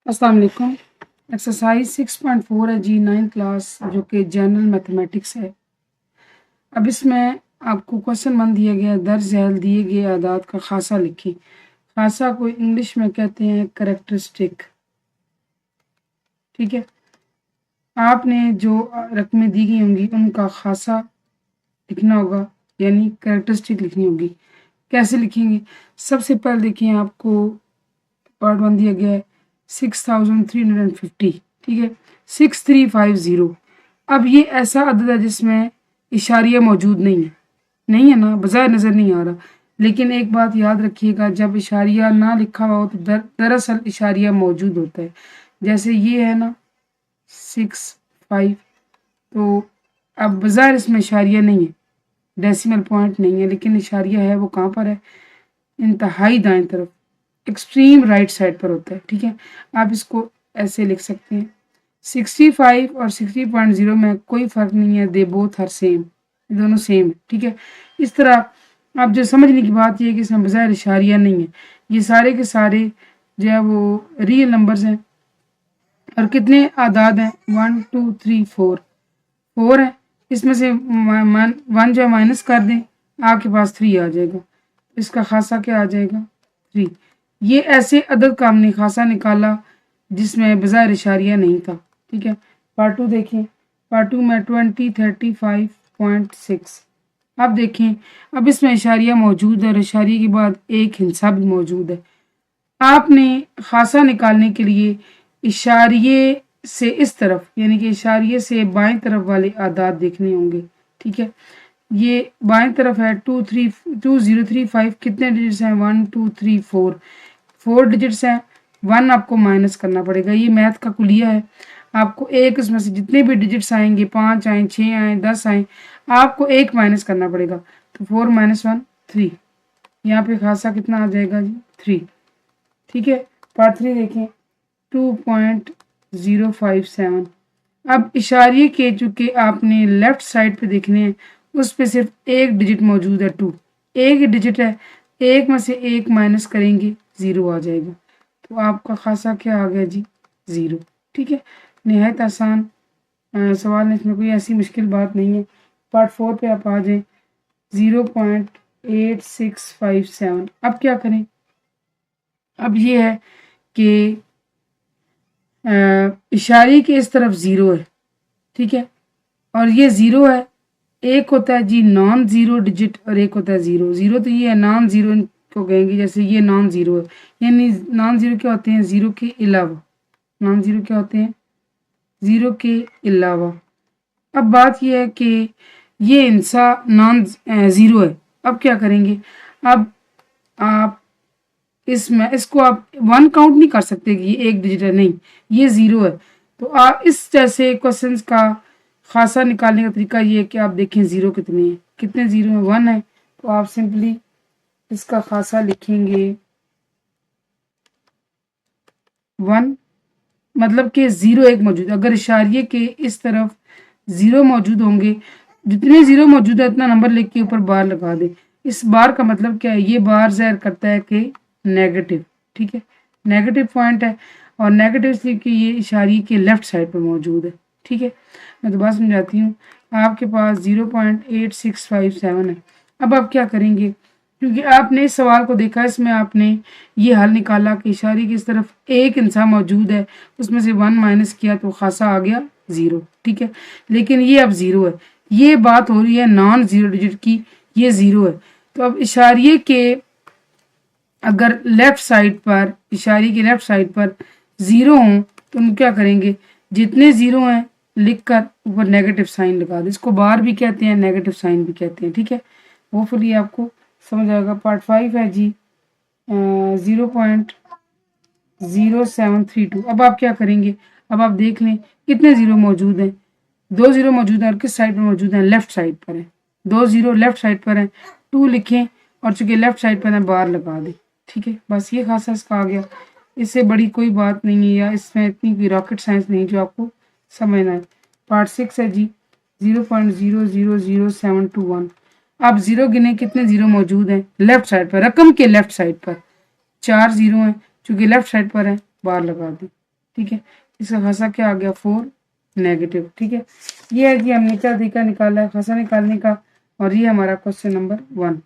अस्सलाम वालेकुम। एक्सरसाइज 6.4 है जी, 9th क्लास, जो कि जनरल मैथमेटिक्स है। अब इसमें आपको क्वेश्चन 1 दिया गया है, दर्ज झैल दिए गए आदाद का खासा लिखें। खासा को इंग्लिश में कहते हैं करेक्टरिस्टिक। ठीक है, आपने जो रकमें दी गई होंगी उनका खासा लिखना होगा, यानी करेक्टरिस्टिक लिखनी होगी। कैसे लिखेंगे? सबसे पहले देखिए, आपको पार्ट 1 दिया गया है 6350। ठीक है, 6350। अब ये ऐसा अदद है जिसमें इशारिया मौजूद नहीं है ना, बज़ाहिर नज़र नहीं आ रहा। लेकिन एक बात याद रखिएगा, जब इशारिया ना लिखा हुआ हो तो दरअसल इशारिया मौजूद होता है। जैसे ये है ना 65, तो अब बज़ाहिर इसमें इशारिया नहीं है, डेसिमल पॉइंट नहीं है, लेकिन इशारिया है। वो कहाँ पर है? इंतहाई दाएं तरफ, एक्सट्रीम राइट साइड पर होता है। ठीक है, आप इसको ऐसे लिख सकते हैं, 65 और 60.0 में कोई फ़र्क नहीं है, दे बोथ आर सेम, दोनों सेम है। ठीक है, इस तरह आप जो समझने की बात ये है कि इसमें बज़ाहिर इशारिया नहीं है, ये सारे के सारे जो है वो रियल नंबर्स हैं। और कितने आदाद हैं? 1 2 3 4 है। इसमें से 1 जो है माइनस कर दें, आपके पास 3 आ जाएगा। इसका खासा क्या आ जाएगा? 3। ये ऐसे अदद का हमने खासा निकाला जिसमें बज़ाहिर इशारिया नहीं था। ठीक है, पार्ट 2 देखें। पार्ट 2 में 2035.6। अब देखें, अब इसमें इशारिया मौजूद है और इशारिये के बाद एक हिंसा भी मौजूद है। आपने खासा निकालने के लिए इशारिये से इस तरफ, यानी कि इशारिये से बाएं तरफ वाले आदाद देखने होंगे। ठीक है, ये बाएं तरफ है 2035। कितने डिजिट्स हैं? 1 2 3 4 डिजिट्स हैं। 1 आपको माइनस करना पड़ेगा, ये मैथ का कुलिया है। आपको एक इसमें से जितने भी डिजिट्स आएंगे, 5 आए, 6 आए, 10 आए, आपको एक माइनस करना पड़ेगा। तो 4 - 1 3। यहाँ पे खासा कितना आ जाएगा जी? 3। ठीक है, पार्ट 3 देखें, 2.057। अब इशारिये के चूँकि आपने लेफ्ट साइड पे देखने हैं, उस पे सिर्फ एक डिजिट मौजूद है, 2। एक ही डिजिट है, एक में से एक माइनस करेंगे, 0 आ जाएगा। तो आपका खासा क्या आ गया जी? 0। ठीक है, निहायत आसान सवाल है, इसमें कोई ऐसी मुश्किल बात नहीं है। पार्ट 4 पे आप आ जाएं, 0.8657। अब क्या करें? अब ये है कि इशारे के इस तरफ 0 है। ठीक है, और ये 0 है। एक होता है जी नॉन ज़ीरो डिजिट और एक होता है 0। 0 तो ये है, नॉन ज़ीरो को कहेंगे। जैसे ये नॉन ज़ीरो है, यानी नॉन ज़ीरो क्या होते हैं? 0 के अलावा। नॉन ज़ीरो क्या होते हैं? 0 के अलावा। अब बात यह है कि ये इंसा नॉन ज़ीरो है। अब क्या करेंगे? अब आप इसमें इसको आप 1 काउंट नहीं कर सकते कि ये एक डिजिट है, नहीं, ये 0 है। तो आप इस जैसे क्वेश्चंस का खासा निकालने का तरीका ये है कि आप देखें 0 कितने हैं, कितने 0 हैं? 1 है। तो आप सिंपली इसका खासा लिखेंगे 1, मतलब कि 0 एक मौजूद। अगर इशारिये के इस तरफ 0 मौजूद होंगे, जितने 0 मौजूद है उतना नंबर लिख के ऊपर बार लगा दें। इस बार का मतलब क्या है? ये बार ज़ाहिर करता है कि नेगेटिव। ठीक है, नेगेटिव पॉइंट है, और नेगेटिव इसलिए कि ये इशारिये के लेफ्ट साइड पर मौजूद है। ठीक है, मैं दोबारा समझाती हूँ। आपके पास 0.8657 है। अब आप क्या करेंगे? क्योंकि आपने इस सवाल को देखा, इसमें आपने ये हल निकाला कि इशारे की इस तरफ एक इंसान मौजूद है, उसमें से 1 माइनस किया तो खासा आ गया 0। ठीक है, लेकिन ये अब 0 है। ये बात हो रही है नॉन ज़ीरो डिजिट की, ये 0 है। तो अब इशारिये के अगर लेफ्ट साइड पर, इशारे की लेफ्ट साइड पर 0 हों तो हम क्या करेंगे? जितने 0 हैं लिखकर ऊपर नेगेटिव साइन लगा दें। इसको बार भी कहते हैं, नेगेटिव साइन भी कहते हैं। ठीक है, होपफुली आपको समझ आएगा। पार्ट 5 है जी 0.0732। अब आप क्या करेंगे? अब आप देख लें कितने 0 मौजूद हैं। 2 0 मौजूद हैं, और किस साइड पर मौजूद हैं? लेफ्ट साइड पर है। 2 0 लेफ्ट साइड पर हैं, 2 लिखें, और चूंकि लेफ्ट साइड पर है बार लगा दें। ठीक है, बस ये खासा इसका आ गया। इससे बड़ी कोई बात नहीं है, या इसमें इतनी कोई रॉकेट साइंस नहीं जो आपको समझना है। पार्ट 6 है जी 0.000721। आप 0 गिने, कितने 0 मौजूद हैं? लेफ्ट साइड पर, रकम के लेफ्ट साइड पर 4 0 हैं, चूंकि लेफ्ट साइड पर है बार लगा दें। ٹھیک ہے، اس کا خاصا کیا آ گیا 4 نیگیٹو. ٹھیک ہے، یہ ہے جی ہم نے کیا طریقہ نکالا ہے خاصا نکالنے کا، اور یہ ہمارا کوشچن نمبر 1.